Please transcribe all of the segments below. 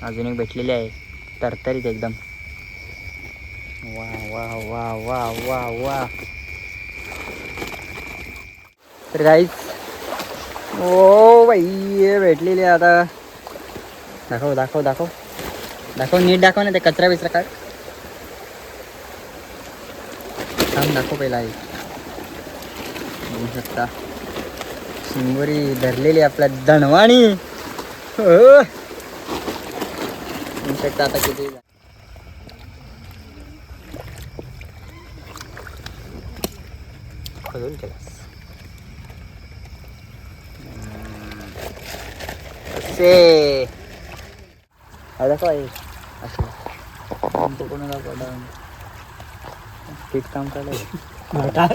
अजून एक भेटलेली आहे तरतरीत एकदम. वा वा वा वा वा वा. तर गाईच ओ बाई भेटलेली आहे आता. दाखव दाखव दाखव दाखव नीट दाखव ना ते कचरा बिचरा काय. थांब दाखव पहिला आहे. बघू शकता शिंगोरी धरलेली आपल्या दणवाणी. बघू शकता आता किती खजूल केलास असे दाखव आहे असं कोणाला पडा पीठ काम करायला.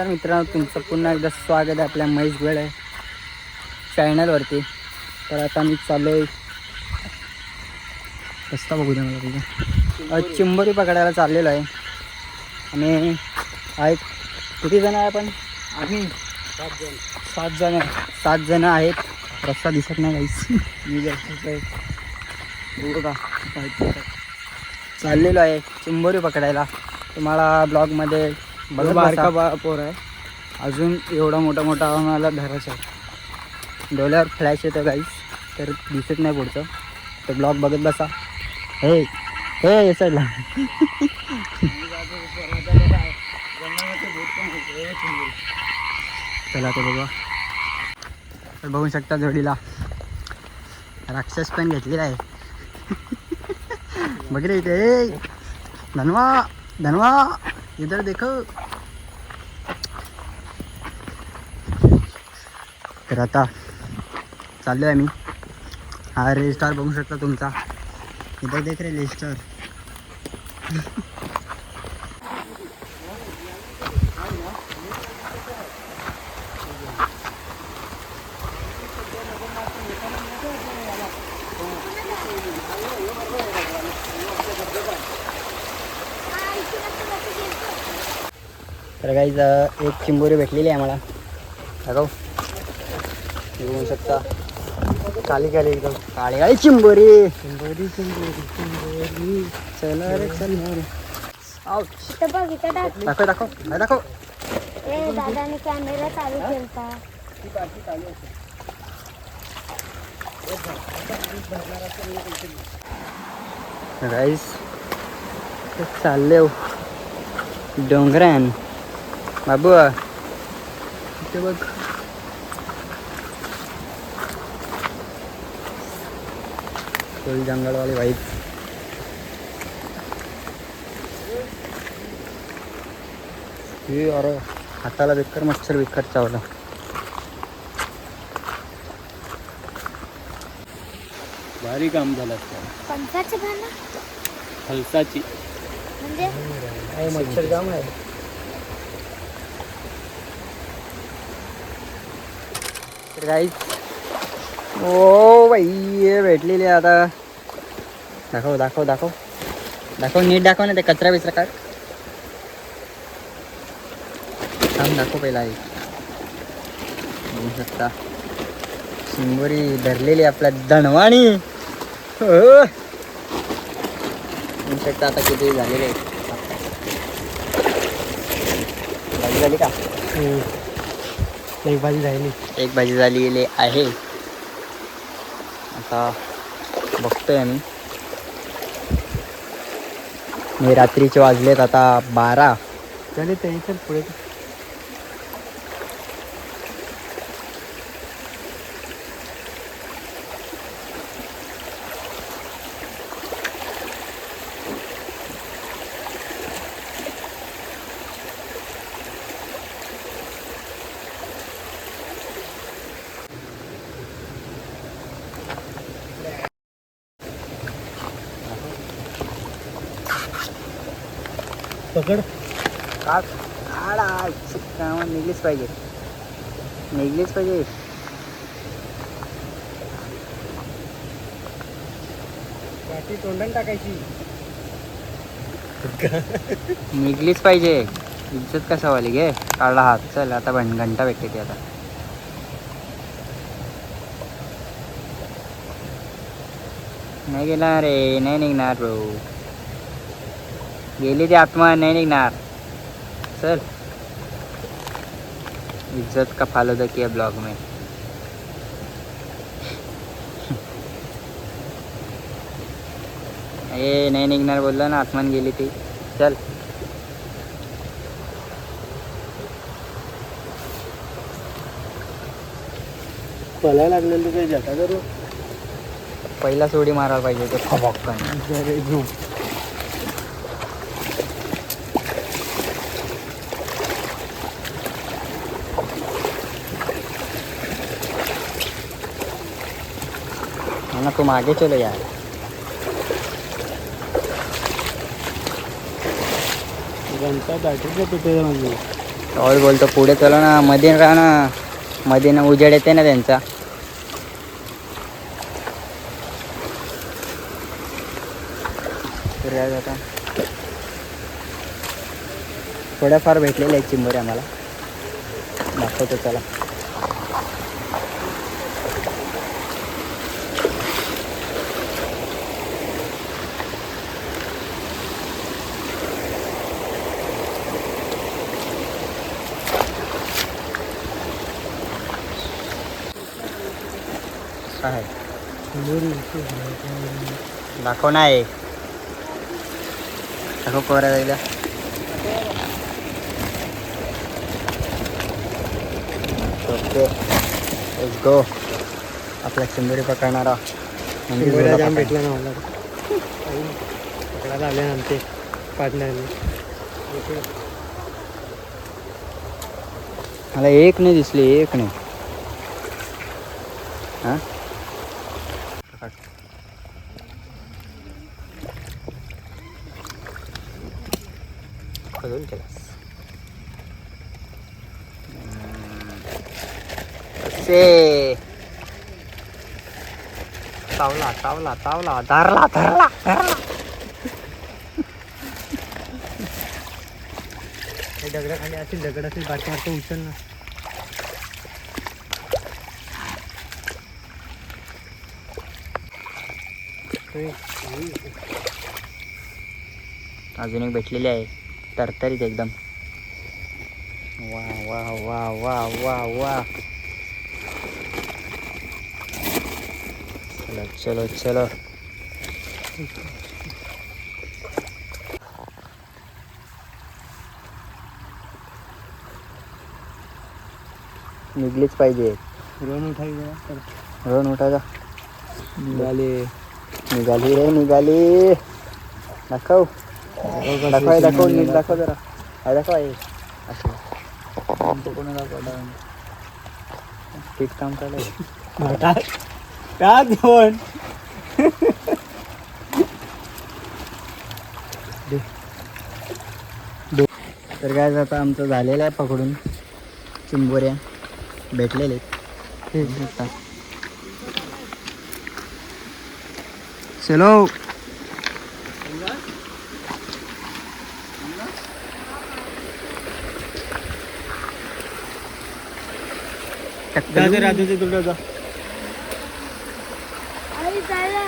मित्रांनो तुमचं पुन्हा एकदा स्वागत आहे आपल्या महेश गोळे चॅनलवरती. तर आता मी चाललो आहे रस्ता बघू द्या मला तुझा. चिंबोरी पकडायला चाललेलो आहे आणि आहेत किती जण आहे आपण. आम्ही 7 जण आहेत. रस्ता दिसत नाही काहीच. मी बघा चाललेलो आहे चिंबोरी पकडायला. तुम्हाला ब्लॉगमध्ये बघा बारका पोर आहे. अजून एवढा मोठा आम्हाला धरायचा आहे. डोळ्यावर फ्लॅश येतो गाईस तर दिसत नाही पुढचं. तर ब्लॉग बघत बसा. हे हे साईडला चला ते बघा. तर बघू शकता जोडीला राक्षस पण घेतलेला आहे. बघ रे इथे धनवा धनवा इधर देखो. तर आता चाललो आहे मी. हा रेस्टार बघू शकता तुमचा. इधर देख रे रेस्टार. तर गाईज एक चिंबोरी भेटलेली आहे आम्हाला. दाखव बघू शकता. काली काली एकदम काळी काळी चिंबोरी. चिंबोरी चिंबोरी चिंबोरी चला रे चल दाखव दाखव काय दाखव. दादाने कॅमेरा चालू केलता. गाईज चालले डोंगरान बाबू. इथे बघ थोडी जंगलवाली वाईफ. हे अरे हाताला बेकार मच्छर बिकर चावला. भारी काम झालं. पंचाची भांडण हलसाची म्हणजे मच्छर जाम आहे. तर गाईज ओ बाई भेटलेली आहे आता. दाखव दाखव दाखव दाखव नीट दाखव ना ते कचरा बिचरा काय. थांब दाखव पहिला आहे. बघू शकता शिंगोरी धरलेली आपल्या दणवाणी. बघू शकता आता किती झालेले आहे. भाजी झाली का. एक भाजी राहिली. एक भाजी झालेली आहे. आता बघतोय आम्ही. मी रात्रीचे वाजलेत आता 12. झाले ते इथं पुढे. पकड निघलीच पाहिजे वाटी तोंडाने टाकायची. निघलीच पाहिजे. इज्जत कसा वाली घे. काढला हात. चल आता घंटा भेटते ती आता. नाही गेला रे. नाही निघणार ब्रो. गेली ती आत्मा. नाही निघणार. चल. इज्जत का फालूदा किया ब्लॉग में. ए नाही निघणार बोललो ना. आत्मान गेली ती. चल. पळायला लागलेलं काही जाता करू. पहिला सोडी मारायला पाहिजे ते खबक्कन. ना तुम आगे चलो यार. घंटा बॅटरीचं तुटे म्हणजे. और बोलतो पुढे चलो ना. मध्ये राहा ना. मध्ये ना उजेड येते ना त्यांचा. आता थोड्याफार भेटलेल्या आहेत चिंबोऱ्या आम्हाला. दाखवतो चला. काय दाखव नाही. दाखव कोऱ्या जायला. Okay let's go. आपला चिंबोरी पकडणारा जाम भेटला ना मला. पकडायला आले ना आमचे पार्टनरने. मला एक नाही दिसली. एक नाही. हां कधून केलास से. तावला तावला तावला. धरला धरला धरला. दगडाखाली असेल. दगड असेल. बाटली मारतो. उचल ना. अजून एक भेटलेली आहे. तरतरीत एकदम. वा वा वा वा वा वा. चलो चलो चलो. निघलीच पाहिजे. रोन उठाई. रोन उठायचा. निघाले. निघाली रे निघाली. दाखव दाखव दाखव. नीट दाखव जरा. आहे दाखव आहे. असं कोण दाखव. ठीक काम चालू. का दोन. तर काय आता आमचं झालेलं आहे पकडून. चिंबोऱ्या भेटलेले. चलो. राजूचे तुला जा. आई जायला